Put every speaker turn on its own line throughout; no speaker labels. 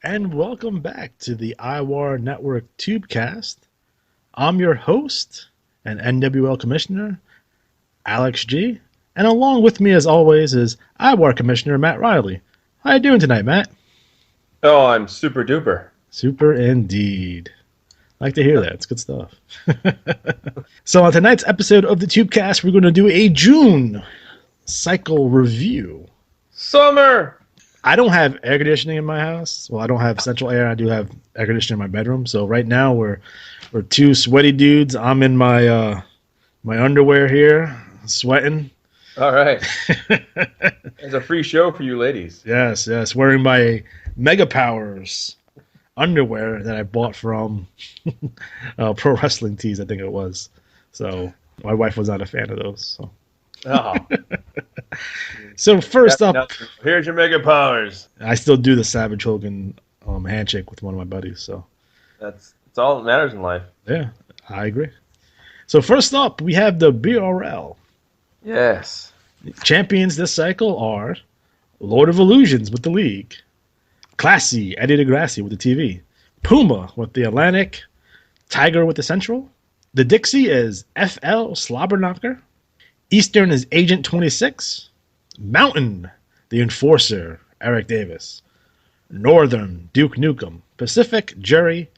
And welcome back to the IWAR Network Tubecast. I'm your host and NWL Commissioner, Alex G. And along with me, as always, is IWAR Commissioner Matt Riley. How you doing tonight, Matt?
Oh, I'm super duper.
Super indeed. I like to hear that. It's good stuff. So on tonight's episode of the Tubecast, we're going to do a June cycle review.
Summer!
I don't have air conditioning in my house. Well, I don't have central air. I do have air conditioning in my bedroom. So right now we're two sweaty dudes. I'm in my my underwear here, sweating.
All right. It's a free show for you ladies.
Yes, wearing my Mega Powers underwear that I bought from Pro Wrestling Tees, I think it was. So my wife was not a fan of those. So.
Oh.
So first up,
here's your Mega Powers.
I still do the Savage Hogan handshake with one of my buddies. So
That's all that matters in life.
yeah, I agree. So first up, we have the BRL
Yes.
champions this cycle are Lord of Illusions with the League, Classy Eddie DeGrassi with the TV, Puma with the Atlantic, Tiger with the Central. The Dixie is FL Slobberknocker. Eastern is Agent 26. Mountain, the Enforcer, Eric Davis. Northern, Duke Nukem. Pacific, Jerry.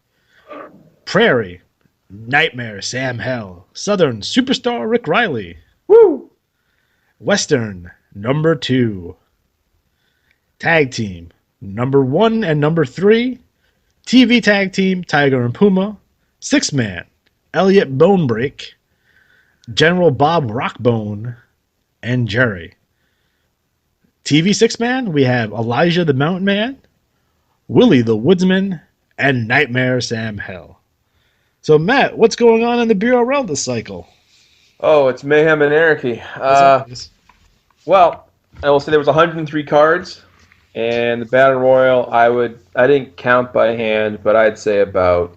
Prairie, Nightmare, Sam Hell. Southern, Superstar, Rick Riley.
Woo!
Western, number 2. Tag Team, number 1 and number 3. TV Tag Team, Tiger and Puma. 6-Man, Elliot Bonebreak. General Bob Rockbone, and Jerry. TV 6-Man, we have Elijah the Mountain Man, Willie the Woodsman, and Nightmare Sam Hell. So, Matt, what's going on in the BRL this cycle?
Oh, it's mayhem and anarchy. Well, I will say there was 103 cards, and the Battle Royal, I didn't count by hand, but I'd say about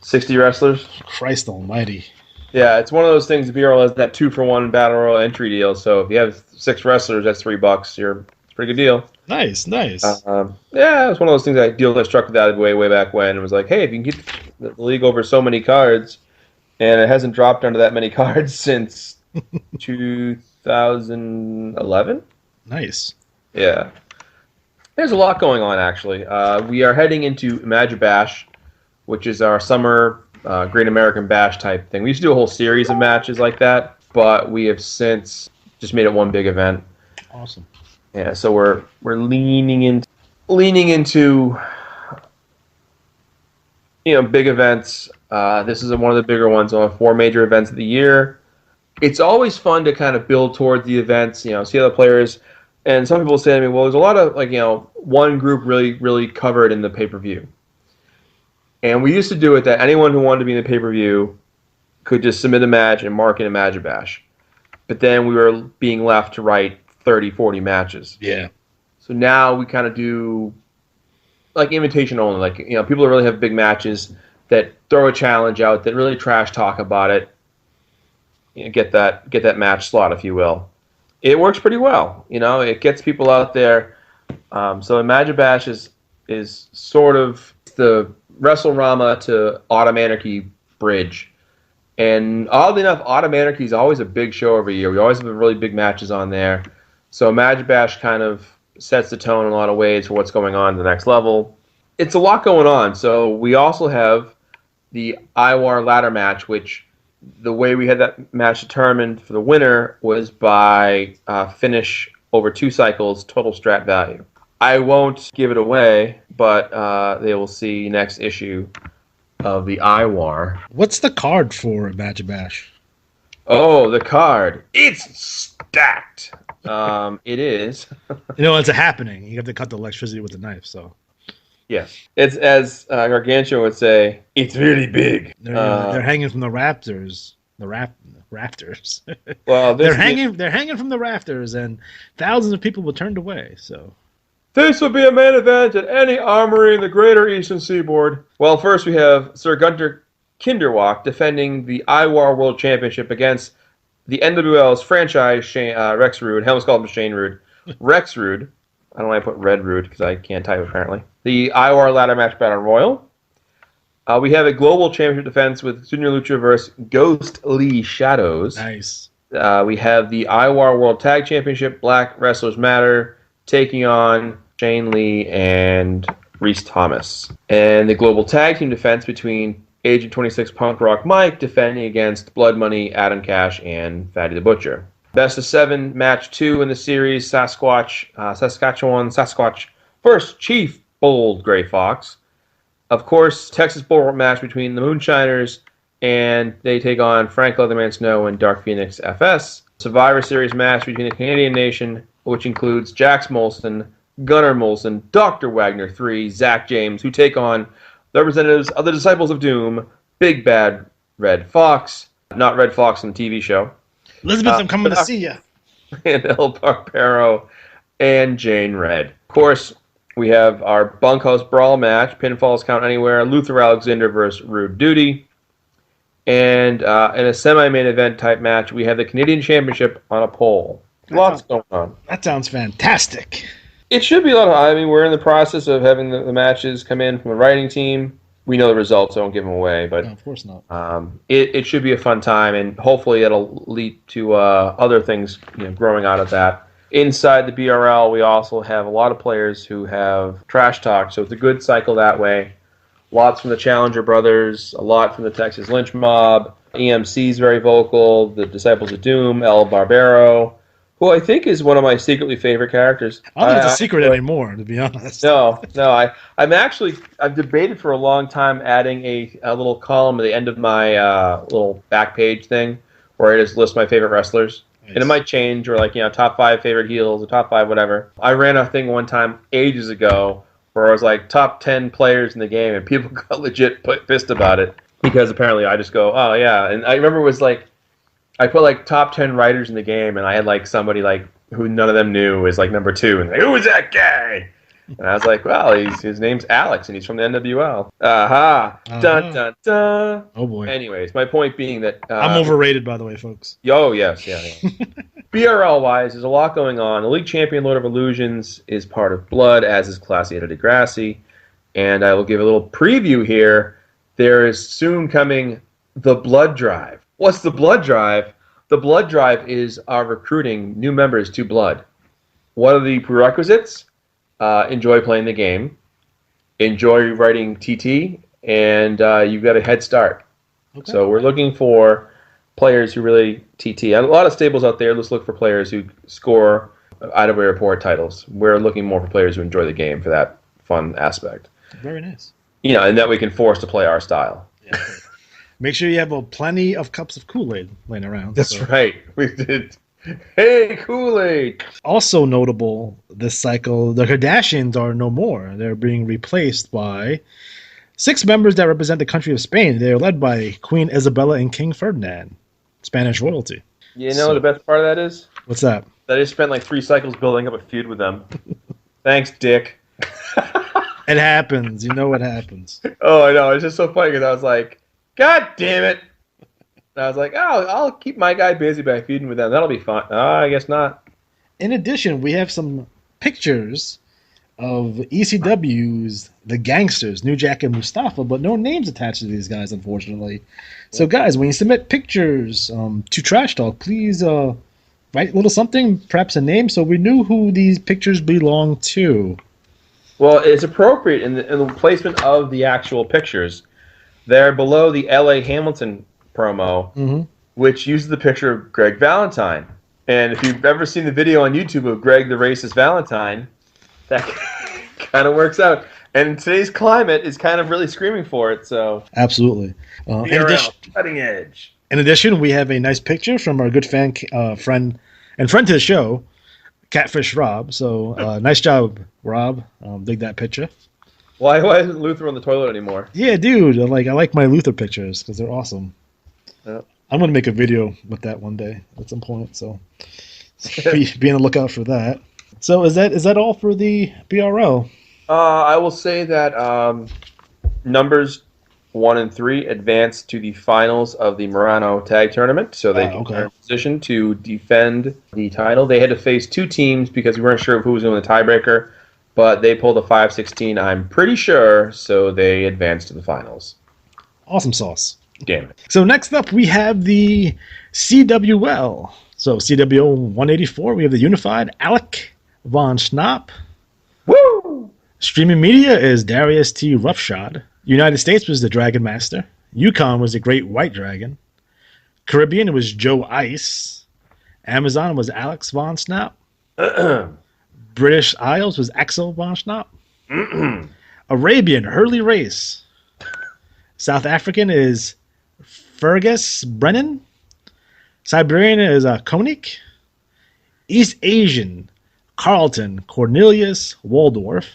60 wrestlers.
Christ almighty.
Yeah, it's one of those things. The BRL has that 2-for-1 Battle Royal entry deal. So if you have 6 wrestlers, that's $3. It's a pretty good deal.
Nice.
Yeah, it was one of those things. That struck that way back when. It was like, hey, if you can get the league over so many cards, and it hasn't dropped down to that many cards since 2011.
Nice.
Yeah, there's a lot going on actually. We are heading into Imagine Bash, which is our summer Great American Bash type thing. We used to do a whole series of matches like that, but we have since just made it one big event.
Awesome.
Yeah, so we're leaning into big events. This is one of the bigger ones on 4 major events of the year. It's always fun to kind of build toward the events, see other players. And some people say to me, well, there's a lot of one group really covered in the pay-per-view. And we used to do it that anyone who wanted to be in the pay-per-view could just submit a match and mark in Imagine Bash. But then we were being left to write 30, 40 matches.
Yeah.
So now we kind of do like invitation only. People that really have big matches that throw a challenge out, that really trash talk about it. Get that match slot, if you will. It works pretty well. It gets people out there. So Imagine Bash is sort of the WrestleRama to Autumn Anarchy bridge. And oddly enough, Autumn Anarchy is always a big show every year. We always have really big matches on there. So Imagine Bash kind of sets the tone in a lot of ways for what's going on at the next level. It's a lot going on. So we also have the IWAR ladder match, which the way we had that match determined for the winner was by finish over 2 cycles, total strat value. I won't give it away, but they will see next issue of the IWAR.
What's the card for Imagine Bash?
Oh, the card. It's stacked. It is.
It's a happening. You have to cut the electricity with a knife, so.
Yes. It's, as Gargantua would say, it's really big.
They're hanging from the rafters. The rafters.
Well,
they're hanging from the rafters, and thousands of people were turned away, so.
This will be a main event at any armory in the greater Eastern Seaboard. Well, first we have Sir Gunter Kinderwalk defending the IWAR World Championship against the NWL's franchise, Rex Rude. I almost called him Shane Rude. Rex Rude. I don't know why I put Red Root because I can't type apparently. The IWAR Ladder Match Battle Royal. We have a Global Championship defense with Junior Lucha versus Ghostly Shadows.
Nice.
We have the IWAR World Tag Championship, Black Wrestlers Matter, taking on Shane Lee and Reese Thomas. And the Global Tag Team defense between Agent 26 Punk Rock Mike defending against Blood Money, Adam Cash, and Fatty the Butcher. Best of 7, match 2 in the series, Saskatchewan Sasquatch versus Chief Bold Gray Fox. Of course, Texas Bullrope match between the Moonshiners, and they take on Frank Leatherman Snow and Dark Phoenix FS. Survivor Series match between the Canadian Nation, which includes Jax Molson, Gunnar Molson, Dr. Wagner 3, Zach James, who take on the representatives of the Disciples of Doom, Big Bad Red Fox, not Red Fox in the TV show.
Elizabeth, I'm coming to see you.
And El Barbero and Jane Red. Of course, we have our Bunkhouse Brawl match, Pinfalls Count Anywhere, Luther Alexander versus Rude Duty. And in a semi-main event type match, we have the Canadian Championship on a pole. Lots going on.
That sounds fantastic.
It should be a lot of. I mean, we're in the process of having the matches come in from the writing team. We know the results, so I don't give them away. But
No, of course not.
It should be a fun time, and hopefully it'll lead to other things growing out of that. Inside the BRL, we also have a lot of players who have trash talk, so it's a good cycle that way. Lots from the Challenger Brothers, a lot from the Texas Lynch Mob. EMC's very vocal, the Disciples of Doom, El Barbero, who I think is one of my secretly favorite characters.
I don't think it's a secret anymore, to be honest.
No. I've debated for a long time adding a little column at the end of my little back page thing where I just list my favorite wrestlers. Nice. And it might change, or top 5 favorite heels, or top 5 whatever. I ran a thing one time ages ago where I was like top 10 players in the game, and people got legit pissed about it because apparently I just go, oh yeah. And I remember it was like, I put like top 10 writers in the game, and I had like somebody like who none of them knew was like number 2, and like, who is that guy? And I was like, well, his name's Alex, and he's from the NWL. Aha! Dun dun dun.
Oh boy.
Anyways, my point being that
I'm overrated, by the way, folks.
Oh yes, yeah. BRL wise, there's a lot going on. The league champion, Lord of Illusions, is part of Blood, as is Classy Eddie DeGrassi. And I will give a little preview here. There is soon coming the Blood Drive. What's the Blood Drive? The Blood Drive is our recruiting new members to Blood. What are the prerequisites? Enjoy playing the game, enjoy writing TT, and you've got a head start. Okay. So we're looking for players who really TT. A lot of stables out there, let's look for players who score IWA report titles. We're looking more for players who enjoy the game for that fun aspect.
Very nice.
And that we can force to play our style.
Yeah. Make sure you have plenty of cups of Kool-Aid laying around.
That's right. We did. Hey, Kool-Aid! Also
notable this cycle, the Kardashians are no more. They're being replaced by 6 members that represent the country of Spain. They're led by Queen Isabella and King Ferdinand, Spanish royalty.
You know what the best part of that is?
What's that?
That I spent like 3 cycles building up a feud with them. Thanks, Dick.
It happens. You know what happens.
Oh, I know. It's just so funny because I was like, God damn it. And I was like, oh, I'll keep my guy busy by feuding with them. That'll be fun. I guess not.
In addition, we have some pictures of ECW's The Gangsters, New Jack and Mustafa, but no names attached to these guys, unfortunately. So, guys, when you submit pictures to Trash Talk, please write a little something, perhaps a name, so we knew who these pictures belong to.
Well, it's appropriate in the placement of the actual pictures. They're below the L.A. Hamilton promo, which uses the picture of Greg Valentine. And if you've ever seen the video on YouTube of Greg the Racist Valentine, that kind of works out. And today's climate is kind of really screaming for it. So
absolutely.
Cutting edge.
In addition, we have a nice picture from our good friend to the show, Catfish Rob. So nice job, Rob. Dig that picture.
Why isn't Luther on the toilet anymore?
Yeah, dude. I like my Luther pictures because they're awesome. Yep. I'm gonna make a video with that one day at some point. So be on the lookout for that. So is that all for the BRL?
I will say that numbers 1 and 3 advanced to the finals of the Murano Tag Tournament, so they are in position to defend the title. They had to face 2 teams because we weren't sure who was going to win the tiebreaker, but they pulled a 5-16, I'm pretty sure, so they advanced to the finals.
Awesome sauce.
Damn it.
So next up, we have the CWL. So CWL 184, we have the Unified Alec Von Schnapp.
Woo!
Streaming media is Darius T. Roughshod. United States was the Dragon Master. Yukon was the Great White Dragon. Caribbean was Joe Ice. Amazon was Alex Von Schnapp. British Isles was Axel Von Schnapp. Arabian, Hurley Race. South African is Fergus Brennan. Siberian is Koenig. East Asian, Carlton Cornelius Waldorf.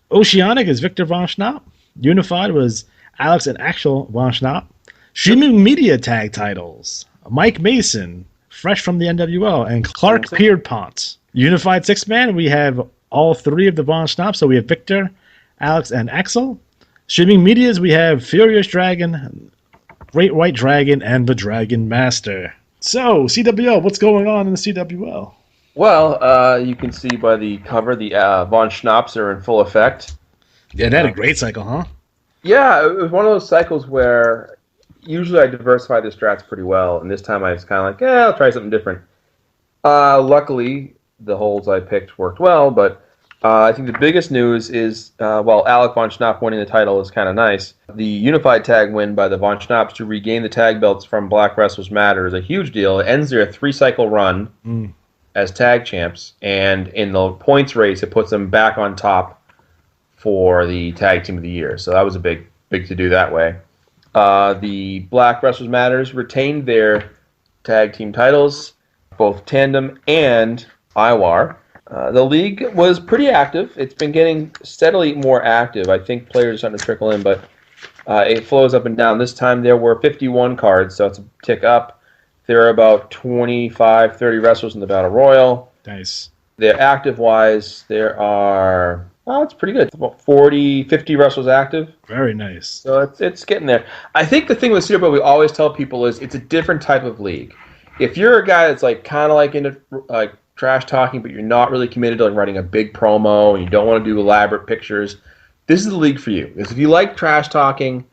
Oceanic is Victor Von Schnapp. Unified was Alex and Axel Von Schnapp. Streaming media tag titles, Mike Mason, fresh from the NWL, and Clark Pierpont. Unified 6-man, we have all 3 of the Von Schnapp, so we have Victor, Alex, and Axel. Streaming medias, we have Furious Dragon, Great White Dragon, and the Dragon Master. So, CWL, what's going on in the CWL?
Well, you can see by the cover, the Von Schnapps are in full effect.
Yeah, they had a great cycle, huh?
Yeah, it was one of those cycles where usually I diversify the strats pretty well, and this time I was kind of like, I'll try something different. Luckily, the holes I picked worked well, but I think the biggest news is, Alec Von Schnapp winning the title is kind of nice. The unified tag win by the Von Schnapps to regain the tag belts from Black Wrestlers Matter is a huge deal. It ends their 3-cycle run as tag champs, and in the points race, it puts them back on top for the tag team of the year. So that was a big to do that way. The Black Wrestlers Matters retained their tag team titles, both Tandem and IWAR. The league was pretty active. It's been getting steadily more active. I think players are starting to trickle in, but it flows up and down. This time there were 51 cards, so it's a tick up. There are about 25, 30 wrestlers in the Battle Royal.
Nice.
They're active-wise, there are, it's pretty good. It's about 40, 50 wrestlers active.
Very nice.
So it's getting there. I think the thing with Super Bowl we always tell people is it's a different type of league. If you're a guy that's kind of into trash talking, but you're not really committed to writing a big promo and you don't want to do elaborate pictures, this is the league for you. Because if you like trash talking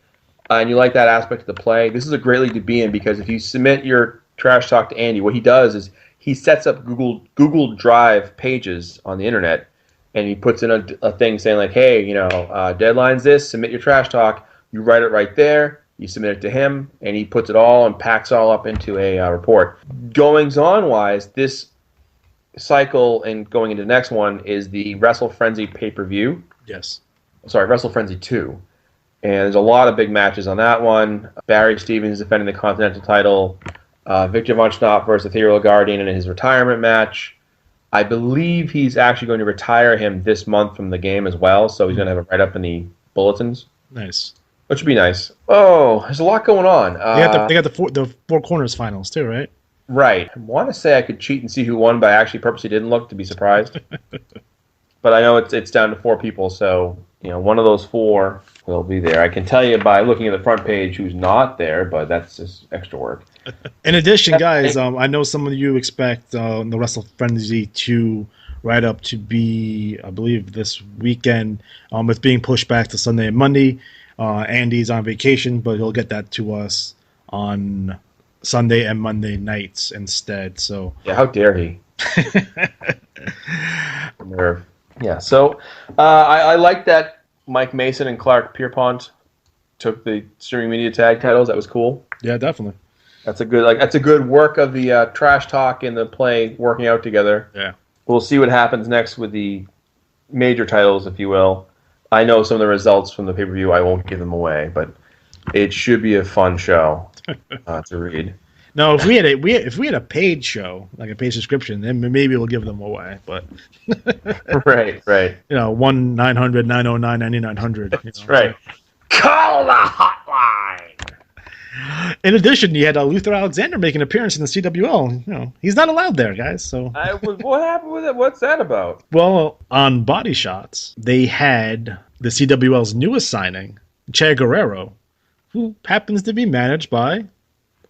and you like that aspect of the play, this is a great league to be in, because if you submit your trash talk to Andy, what he does is he sets up Google Drive pages on the internet, and he puts in a thing saying hey, deadline's this, submit your trash talk. You write it right there. You submit it to him, and he puts it all and packs all up into a report. Goings-on-wise, this cycle and going into the next one is the Wrestle Frenzy pay-per-view.
Yes.
Sorry, Wrestle Frenzy 2. And there's a lot of big matches on that one. Barry Stevens defending the Continental title. Victor Von Schnapp versus Ethereal Guardian in his retirement match. I believe he's actually going to retire him this month from the game as well, so he's going to have it right up in the bulletins.
Nice. Which
would be nice. Oh, there's a lot going on.
They got the Four Corners finals too, right?
Right. I want to say I could cheat and see who won, but I actually purposely didn't look to be surprised. But I know it's down to 4 people, so one of those 4 will be there. I can tell you by looking at the front page who's not there, but that's just extra work.
In addition, guys, I know some of you expect the Wrestle Frenzy to write up to be, I believe, this weekend. It's being pushed back to Sunday and Monday. Andy's on vacation, but he'll get that to us on Sunday and Monday nights instead. So
yeah, how dare he? Nerve. Yeah, so I like that Mike Mason and Clark Pierpont took the streaming media tag titles. That was cool.
Yeah, definitely.
That's a good work of the trash talk and the play working out together.
Yeah.
We'll see what happens next with the major titles, if you will. I know some of the results from the pay-per-view. I won't give them away, but it should be a fun show to read.
No, if we had a paid show, like a paid subscription, then maybe we'll give them away. But
right.
1-900-909-9900.
That's right. So. Call the hotline.
In addition, you had Luther Alexander make an appearance in the CWL. He's not allowed there, guys. So
what happened with it? What's that about?
Well, on Body Shots, they had the CWL's newest signing, Che Guerrero, who happens to be managed by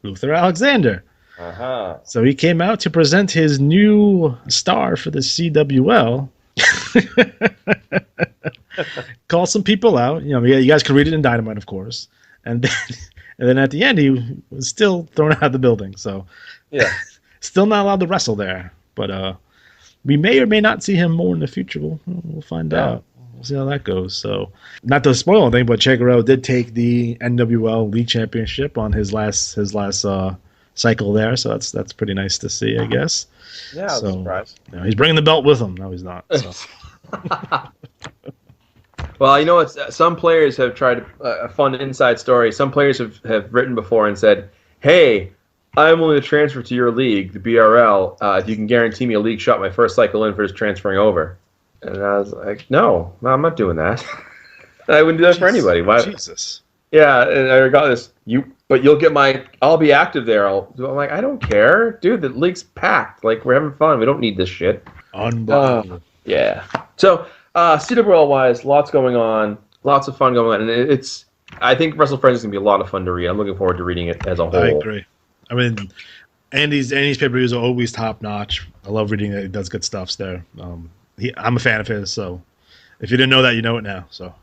Luther Alexander.
Uh-huh.
So he came out to present his new star for the CWL. Call some people out. You guys can read it in Dynamite, of course. And then at the end, he was still thrown out of the building. So
Yeah.
still not allowed to wrestle there. But we may or may not see him more in the future. We'll find out. We'll see how that goes. So not to spoil anything, but Che Guerrero did take the NWL League Championship on his last cycle there. So that's pretty nice to see, I guess.
Yeah, I was surprised.
He's bringing the belt with him. No, he's not. So.
Well, you know what? Some players have tried a fun inside story. Some players have written before and said, "Hey, I'm willing to transfer to your league, the BRL, if you can guarantee me a league shot my first cycle in for just transferring over." And I was like, "No, I'm not doing that. I wouldn't do that for anybody." Why?
Jesus.
Yeah, and I got this. But you'll get I'll be active there. I'm like, I don't care, dude. The league's packed. Like, we're having fun. We don't need this shit.
Unbelievable.
Yeah. So, CWL wise, lots going on, lots of fun going on, and I think Wrestle Friends is gonna be a lot of fun to read. I'm looking forward to reading it as a whole.
I agree. I mean, Andy's pay-per-views are always top notch. I love reading it. He does good stuff there. I'm a fan of his, so if you didn't know that, you know it now. So,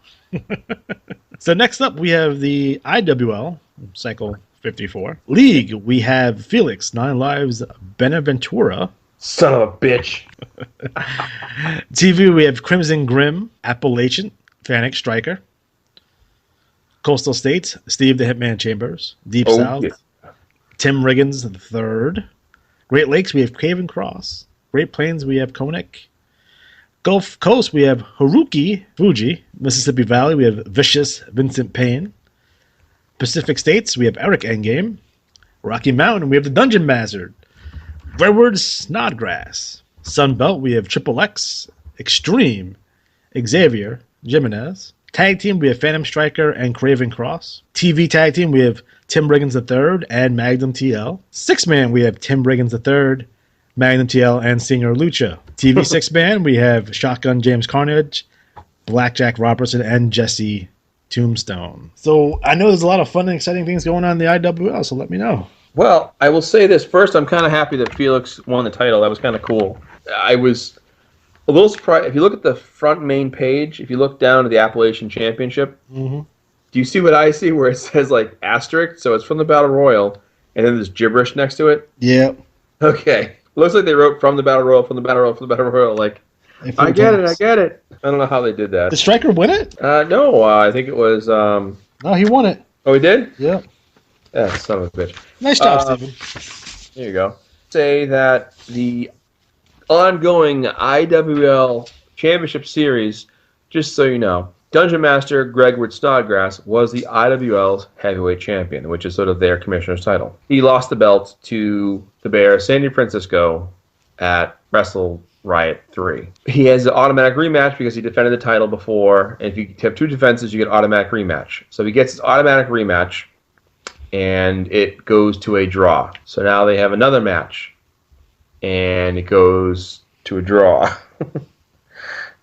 so next up we have the IWL Cycle 54 League. We have Felix 9 Lives Benaventura.
Son of a bitch.
TV, we have Crimson Grim, Appalachian, Fanic Striker. Coastal States, Steve the Hitman Chambers. Deep South,
yeah.
Tim Riggins III. Great Lakes, we have Craven Cross. Great Plains, we have Koenig. Gulf Coast, we have Haruki Fuji. Mississippi Valley, we have Vicious Vincent Payne. Pacific States, we have Eric Endgame. Rocky Mountain, we have the Dungeon Master. Redwood Snodgrass. Sunbelt, we have Triple X, Extreme, Xavier, Jimenez. Tag team, we have Phantom Striker and Craven Cross. TV tag team, we have Tim Riggins III and Magnum TL. Six-man, we have Tim Riggins III, Magnum TL, and Singer Lucha. TV six-man, we have Shotgun James Carnage, Blackjack Robertson, and Jesse Tombstone. So I know there's a lot of fun and exciting things going on in the IWL, so let me know.
Well, I will say this. First, I'm kind of happy that Felix won the title. That was kind of cool. I was a little surprised. If you look at the front main page, if you look down to the Appalachian Championship, do you see what I see where it says, like, asterisk? So it's from the Battle Royal, and then there's gibberish next to it?
Yeah.
Okay. Looks like they wrote from the Battle Royal, from the Battle Royal, from the Battle Royal. Like, I get it. I don't know how they did that.
Did Striker win it?
No, I think it was...
No, he won it.
Oh, he did?
Yeah.
Yeah, son of a bitch.
Nice job, Steven.
There you go. Say that the ongoing IWL Championship Series, just so you know, Dungeon Master Gregwood Snodgrass was the IWL's heavyweight champion, which is sort of their commissioner's title. He lost the belt to the Bear, Sandy Francisco, at Wrestle Riot 3. He has an automatic rematch because he defended the title before, and if you have two defenses, you get automatic rematch. So he gets his automatic rematch, and it goes to a draw. So now they have another match, and it goes to a draw.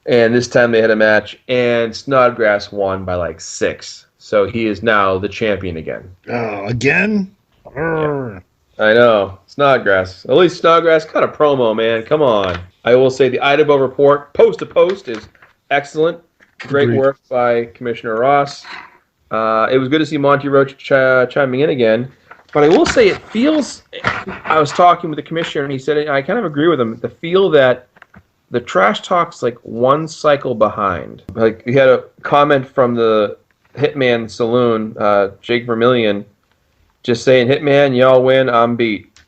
And this time they had a match, and Snodgrass won by like 6. So he is now the champion again.
Oh, again?
Yeah. I know. Snodgrass. At least Snodgrass cut a promo, man. Come on. I will say the IWL report, post to post, is excellent. Great work by Commissioner Ross. It was good to see Monty Roach chiming in again. But I will say it feels... I was talking with the commissioner, and he said, I kind of agree with him, the feel that the trash talk's like one cycle behind. Like, we had a comment from the Hitman Saloon, Jake Vermillion, just saying, Hitman, y'all win, I'm beat.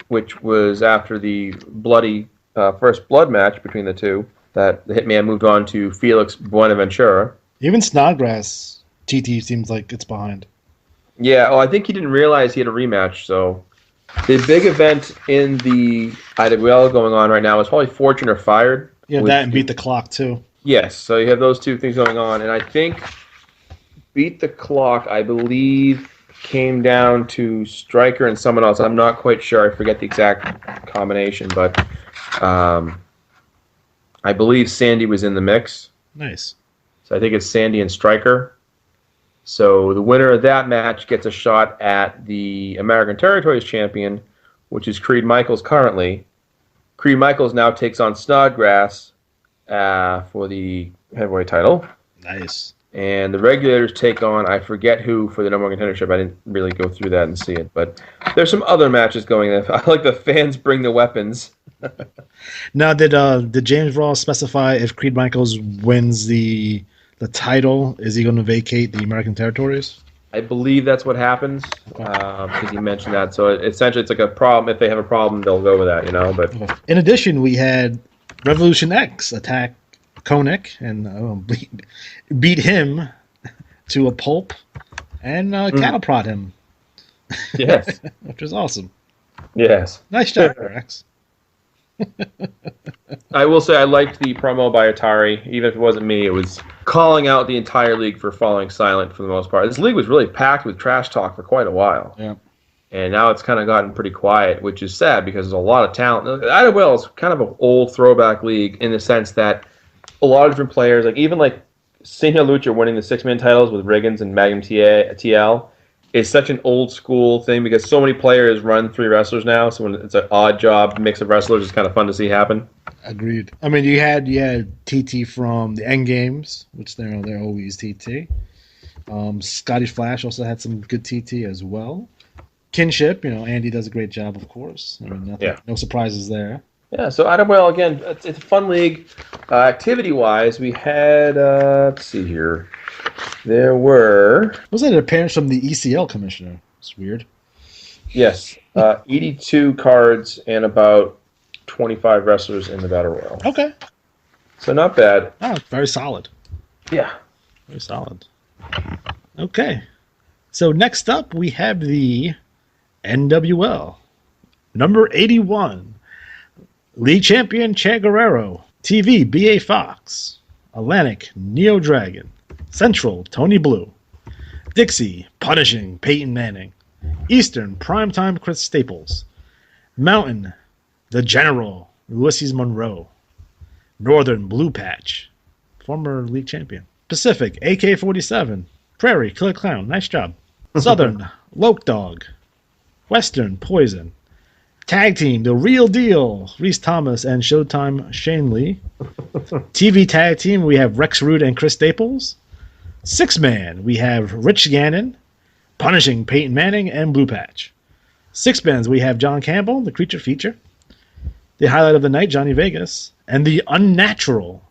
Which was after the bloody first blood match between the two, that the Hitman moved on to Felix Buenaventura.
Even Snodgrass TT seems like it's behind.
Yeah, well, I think he didn't realize he had a rematch, so... The big event in the IWL going on right now is probably Fortune or Fired.
Yeah, that and Beat the Clock, too.
Yes, so you have those two things going on, and I think Beat the Clock, I believe, came down to Striker and someone else. I'm not quite sure. I forget the exact combination, but I believe Sandy was in the mix.
Nice.
So I think it's Sandy and Striker. So the winner of that match gets a shot at the American Territories champion, which is Creed Michaels currently. Creed Michaels now takes on Snodgrass for the heavyweight title.
Nice.
And the regulators take on, I forget who, for the number one contendership. I didn't really go through that and see it. But there's some other matches going on. I like the fans bring the weapons.
Now, did James Ross specify if Creed Michaels wins the title, is he going to vacate the American territories?
I believe that's what happens, because he mentioned that. So essentially, it's like a problem. If they have a problem, they'll go with that, you know. But
in addition, we had Revolution X attack Koenig and beat him to a pulp and cattle prod him.
Yes.
Which was awesome.
Yes.
Nice job, Rex.
I will say I liked the promo by Atari. Even if it wasn't me, it was calling out the entire league for falling silent for the most part. This league was really packed with trash talk for quite a while.
Yeah.
And now it's kind of gotten pretty quiet, which is sad because there's a lot of talent. IWL is kind of an old throwback league in the sense that a lot of different players, like even like Senor Lucha winning the 6-man titles with Riggins and Magnum TL, is such an old school thing because so many players run 3 wrestlers now. So when it's an odd job mix of wrestlers, it's kind of fun to see happen.
Agreed. I mean, you had TT from the End Games, which they're always TT. Scotty Flash also had some good TT as well. Kinship, Andy does a great job, of course. I mean, no surprises there.
Yeah, so IWL, again, it's a fun league. Activity-wise, we had, let's see here. There were...
Was that an appearance from the ECL commissioner? It's weird.
Yes. 82 cards and about 25 wrestlers in the Battle Royal.
Okay.
So not bad.
Oh, very solid.
Yeah.
Very solid. Okay. So next up, we have the NWL. Number 81. League champion Che Guerrero. TV, B.A. Fox. Atlantic, Neo Dragon. Central, Tony Blue. Dixie, Punishing, Peyton Manning. Eastern, Primetime, Chris Staples. Mountain, The General, Ulysses Monroe. Northern, Blue Patch, former league champion. Pacific, AK-47. Prairie, Killer Clown, nice job. Southern, Loke Dog. Western, Poison. Tag team, The Real Deal, Reese Thomas and Showtime Shane Lee. TV tag team, we have Rex Rude and Chris Staples. 6-man, we have Rich Gannon, Punishing Peyton Manning, and Blue Patch. 6-mans, we have John Campbell, the Creature Feature. The highlight of the night, Johnny Vegas. And the Unnatural,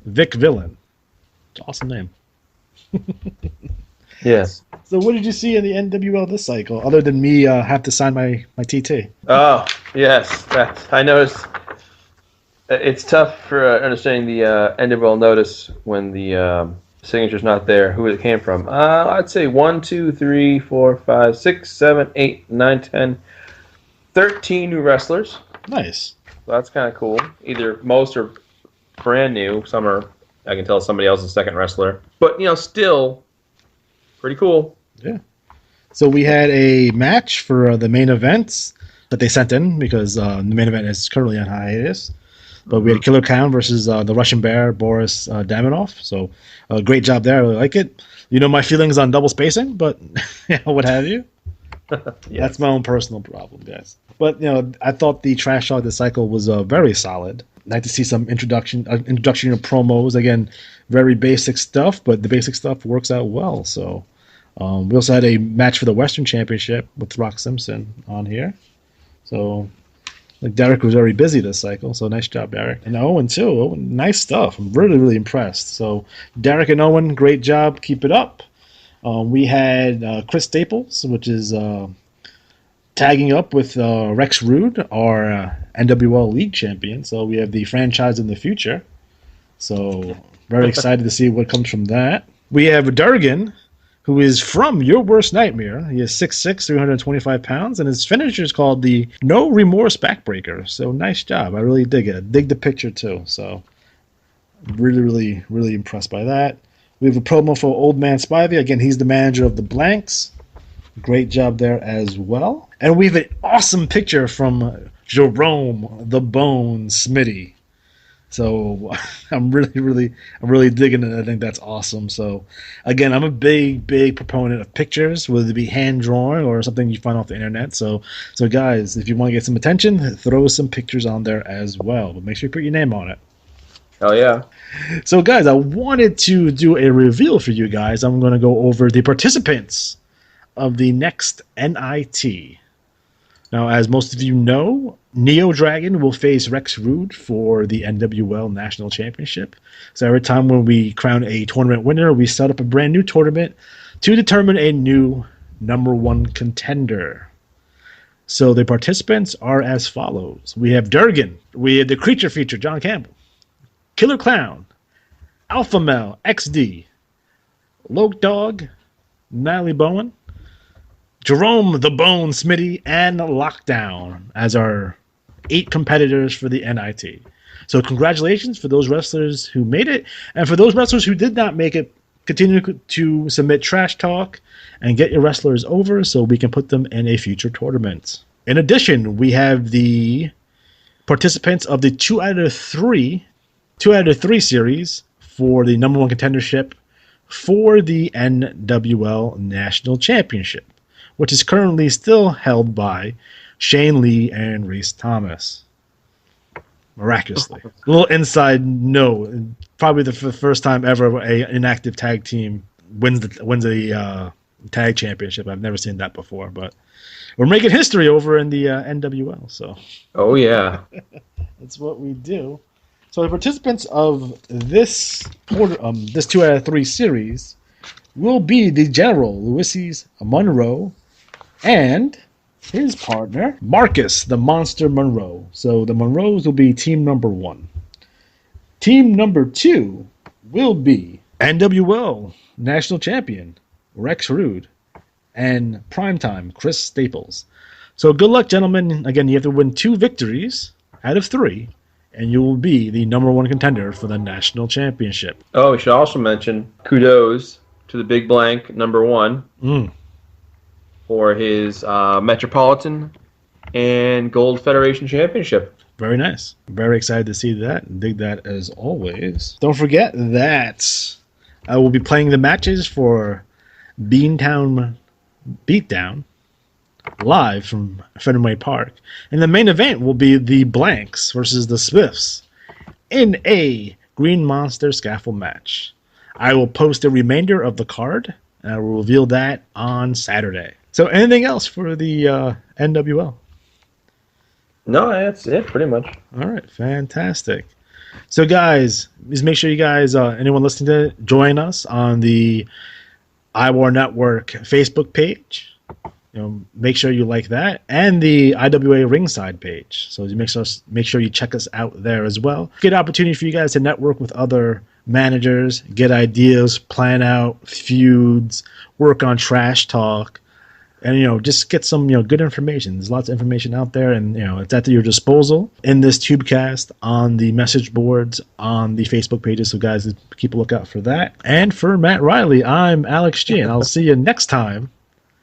Vic Villain. It's an awesome name.
Yes.
So what did you see in the NWL this cycle, other than me have to sign my TT?
Oh, yes. I noticed. It's tough for understanding the NWL notice when the signature's not there. Who it came from? I'd say 1, 2, 3, 4, 5, 6, 7, 8, 9, 10, 13 new wrestlers.
Nice.
So that's kind of cool. Either most are brand new. Some are, I can tell, somebody else's second wrestler. But, still pretty cool.
Yeah. So we had a match for the main events that they sent in because the main event is currently on hiatus. But we had Killer Clown versus the Russian Bear, Boris Daminov. So great job there. I really like it. My feelings on double spacing, but what have you. Yes. That's my own personal problem, guys. But, I thought the Trash Talk this cycle was very solid. I'd like to see some introduction promos. Again, very basic stuff, but the basic stuff works out well. So we also had a match for the Western Championship with Rock Simpson on here. So Derek was very busy this cycle, so nice job, Derek. And Owen, too. Owen, nice stuff. I'm really, really impressed. So Derek and Owen, great job. Keep it up. We had Chris Staples, which is tagging up with Rex Rude, our NWL League champion. So we have the franchise in the future. So very excited to see what comes from that. We have Durgan, who is from Your Worst Nightmare. He is 6'6", 325 pounds, and his finisher is called the No Remorse Backbreaker. So nice job. I really dig it. I dig the picture, too. So really, really, really impressed by that. We have a promo for Old Man Spivey. Again, he's the manager of the Blanks. Great job there as well. And we have an awesome picture from Jerome the Bone Smitty. So I'm really digging it. I think that's awesome. So again, I'm a big proponent of pictures, whether it be hand drawn or something you find off the internet. So guys, if you want to get some attention, throw some pictures on there as well. But make sure you put your name on it.
Hell yeah.
So guys, I wanted to do a reveal for you guys. I'm going to go over the participants of the next NIT. Now, as most of you know, Neo Dragon will face Rex Rude for the NWL National Championship. So every time when we crown a tournament winner, we set up a brand new tournament to determine a new number one contender. So the participants are as follows. We have Durgan. We have the creature feature, John Campbell. Killer Clown. Alpha Male, XD. Loke Dog. Natalie Bowen. Jerome the Bone Smitty, and Lockdown as our 8 competitors for the NIT. So congratulations for those wrestlers who made it, and for those wrestlers who did not make it, continue to submit trash talk and get your wrestlers over so we can put them in a future tournament. In addition, we have the participants of the 2 out of 3 series for the number one contendership for the NWL National Championship, which is currently still held by Shane Lee and Reese Thomas. Miraculously. A little inside note. Probably the first time ever an inactive tag team wins a tag championship. I've never seen that before, but we're making history over in the NWL. So.
Oh, yeah.
That's what we do. So the participants of this 2 out of 3 series will be the General, Ulysses Monroe, and his partner, Marcus, the Monster Monroe. So the Monroes will be team number 1. Team number 2 will be NWL National Champion, Rex Rude, and Primetime, Chris Staples. So good luck, gentlemen. Again, you have to win 2 victories out of 3, and you will be the number 1 contender for the National Championship.
Oh, we should also mention kudos to the Big Blank, number 1. For his Metropolitan and Gold Federation Championship.
Very nice. Very excited to see that and dig that as always. Don't forget that I will be playing the matches for Beantown Beatdown live from Fenway Park. And the main event will be the Blanks versus the Smiths in a Green Monster Scaffold match. I will post a remainder of the card, and I will reveal that on Saturday. So anything else for the NWL?
No, that's it, pretty much.
All right, fantastic. So guys, just make sure you guys, anyone listening to it, join us on the IWAR Network Facebook page. Make sure you like that, and the IWA Ringside page. So make sure you check us out there as well. Good opportunity for you guys to network with other managers, get ideas, plan out feuds, work on trash talk. And, just get some, good information. There's lots of information out there, and, it's at your disposal in this Tubecast, on the message boards, on the Facebook pages. So, guys, keep a lookout for that. And for Matt Riley, I'm Alex G, and I'll see you next time